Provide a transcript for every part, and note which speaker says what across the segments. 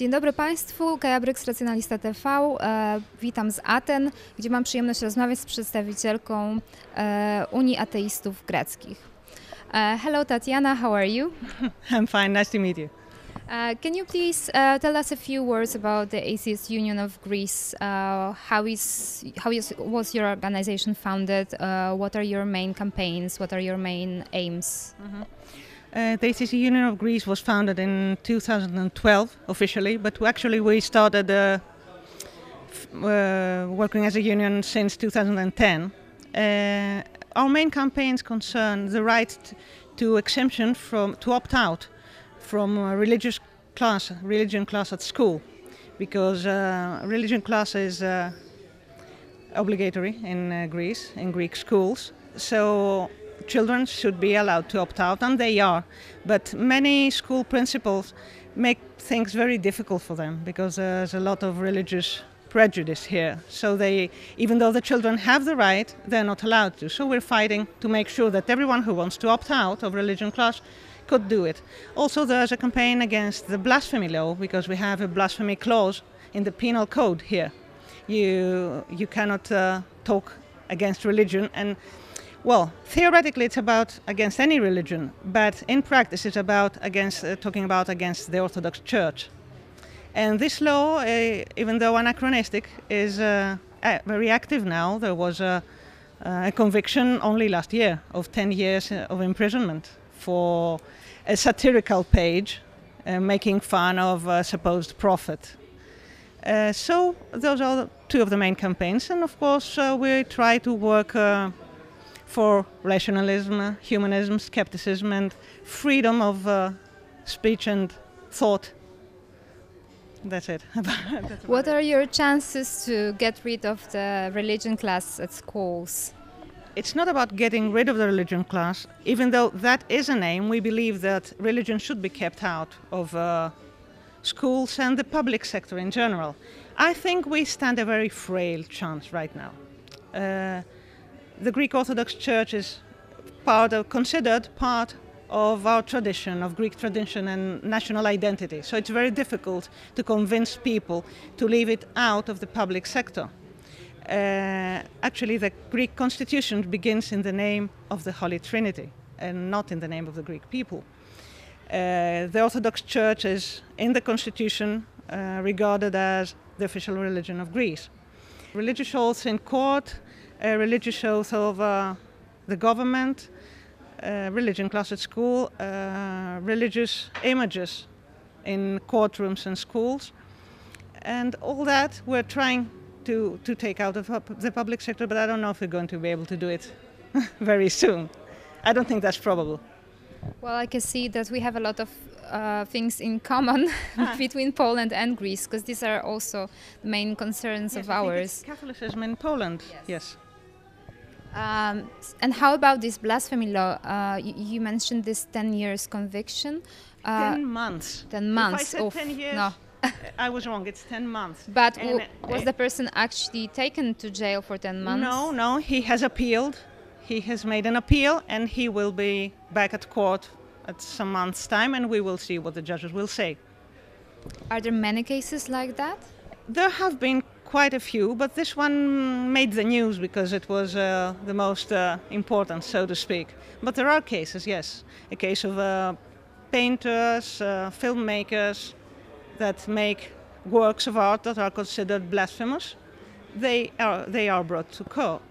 Speaker 1: Dzień dobry Państwu, Kaja Bryks, Racjonalista TV. Witam z Aten, gdzie mam przyjemność rozmawiać z przedstawicielką Unii Ateistów Greckich. Hello Tatiana, how are you?
Speaker 2: I'm fine, nice to meet you.
Speaker 1: Can you please tell us a few words about the Atheist Union of Greece? Was your organization founded? What are your main campaigns? What are your main aims?
Speaker 2: The Atheist Union of Greece was founded in 2012 officially, but we started working as a union since 2010. Our main campaigns concern the right to exemption to opt out from religion class at school, because religion class is obligatory in Greece, in Greek schools. So children should be allowed to opt out, and they are. But many school principals make things very difficult for them because there's a lot of religious prejudice here. So even though the children have the right, they're not allowed to. So we're fighting to make sure that everyone who wants to opt out of religion class could do it. Also, there's a campaign against the Blasphemy Law, because we have a blasphemy clause in the penal code here. You cannot talk against religion, and well, theoretically it's about against any religion, but in practice it's about talking about against the Orthodox Church. And this law, even though anachronistic, is very active now. There was a conviction only last year of 10 years of imprisonment for a satirical page making fun of a supposed prophet. So those are two of the main campaigns, and of course we try to work for rationalism, humanism, skepticism, and freedom of speech and thought. That's it.
Speaker 1: What are your chances to get rid of the religion class at schools?
Speaker 2: It's not about getting rid of the religion class. Even though that is an aim, we believe that religion should be kept out of schools and the public sector in general. I think we stand a very frail chance right now. The Greek Orthodox Church is considered part of our tradition, of Greek tradition and national identity. So it's very difficult to convince people to leave it out of the public sector. Actually, the Greek constitution begins in the name of the Holy Trinity and not in the name of the Greek people. The Orthodox Church is, in the constitution, regarded as the official religion of Greece. Religious oaths in court, religious oath of the government, religion class at school, religious images in courtrooms and schools, and all that we're trying to take out of the public sector, but I don't know if we're going to be able to do it very soon. I don't think that's probable.
Speaker 1: Well, I can see that we have a lot of things in common between Poland and Greece, because these are also the main concerns of ours.
Speaker 2: Catholicism in Poland, yes.
Speaker 1: And how about this blasphemy law? You mentioned this 10 years conviction.
Speaker 2: 10 months.
Speaker 1: 10 months.
Speaker 2: If I said 10 years,
Speaker 1: no.
Speaker 2: I was wrong. It's 10 months.
Speaker 1: But was the person actually taken to jail for 10 months?
Speaker 2: No. He has appealed. He has made an appeal, and he will be back at court at some months' time, and we will see what the judges will say.
Speaker 1: Are there many cases like that?
Speaker 2: There have been quite a few, but this one made the news because it was the most important, so to speak. But there are cases, yes. A case of painters, filmmakers that make works of art that are considered blasphemous. They are brought to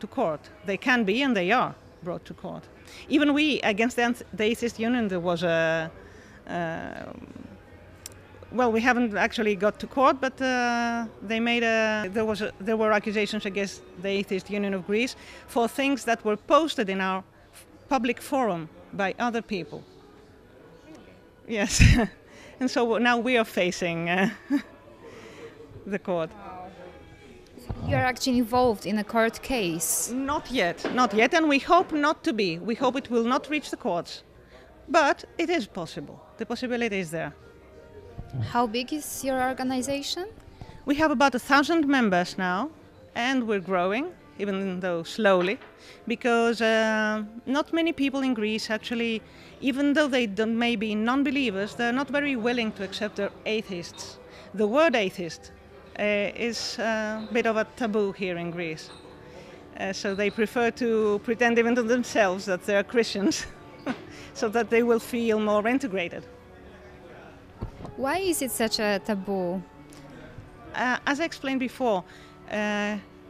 Speaker 2: court. They can be, and they are brought to court. Even we, against the Atheist Union, there was a well, we haven't actually got to court, but there were accusations against the Atheist Union of Greece for things that were posted in our public forum by other people. Yes, and so now we are facing the court.
Speaker 1: You are actually involved in a court case?
Speaker 2: Not yet, and we hope not to be. We hope it will not reach the courts, but it is possible. The possibility is there.
Speaker 1: How big is your organization?
Speaker 2: We have about 1,000 members now, and we're growing, even though slowly, because not many people in Greece actually, even though they may be non-believers, they're not very willing to accept they're atheists. the word atheist is a bit of a taboo here in Greece. So they prefer to pretend even to themselves that they're Christians so that they will feel more integrated.
Speaker 1: Why is it such a taboo?
Speaker 2: As I explained before,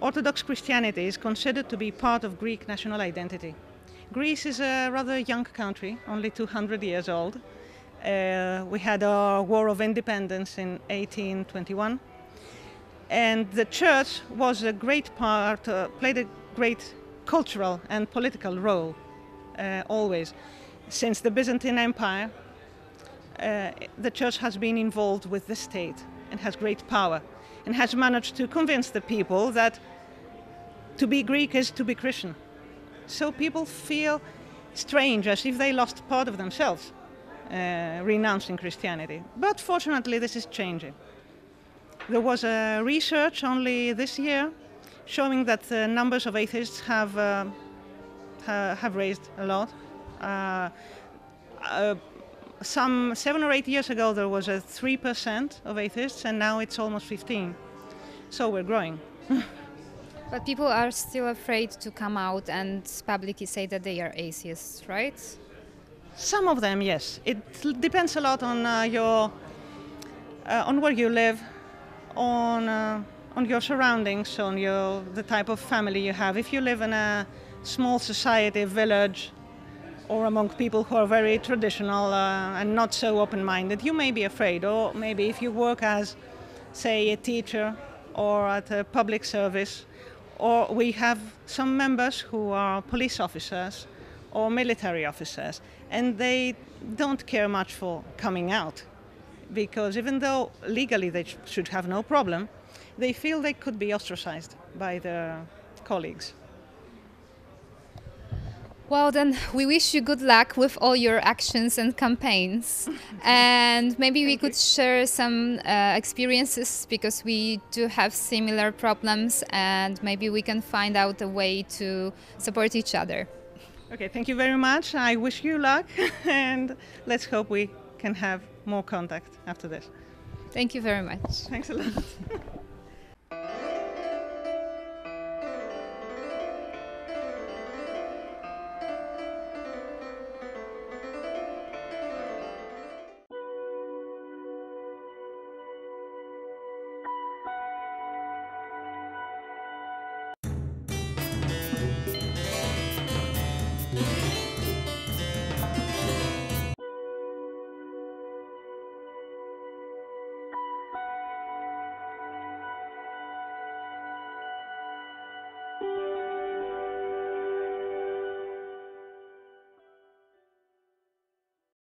Speaker 2: Orthodox Christianity is considered to be part of Greek national identity. Greece is a rather young country, only 200 years old. We had our War of Independence in 1821. And the church was a great part, played a great cultural and political role always. Since the Byzantine Empire, the church has been involved with the state and has great power and has managed to convince the people that to be Greek is to be Christian. So people feel strange, as if they lost part of themselves, renouncing Christianity. But fortunately, this is changing. There was a research only this year showing that the numbers of atheists have raised a lot. Some 7 or 8 years ago there was a 3% of atheists, and now it's almost 15%. So we're growing.
Speaker 1: But people are still afraid to come out and publicly say that they are atheists, right?
Speaker 2: Some of them, yes. It depends a lot on where you live, on your surroundings, on the type of family you have. If you live in a small society, village, or among people who are very traditional and not so open-minded, you may be afraid. Or maybe if you work as, say, a teacher or at a public service, or we have some members who are police officers or military officers, and they don't care much for coming out, because even though legally they should have no problem, they feel they could be ostracized by their colleagues.
Speaker 1: Well, then we wish you good luck with all your actions and campaigns. And maybe we could share some experiences, because we do have similar problems, and maybe we can find out a way to support each other.
Speaker 2: Okay, thank you very much. I wish you luck, and let's hope we can have more contact after this.
Speaker 1: Thank you very much.
Speaker 2: Thanks a lot.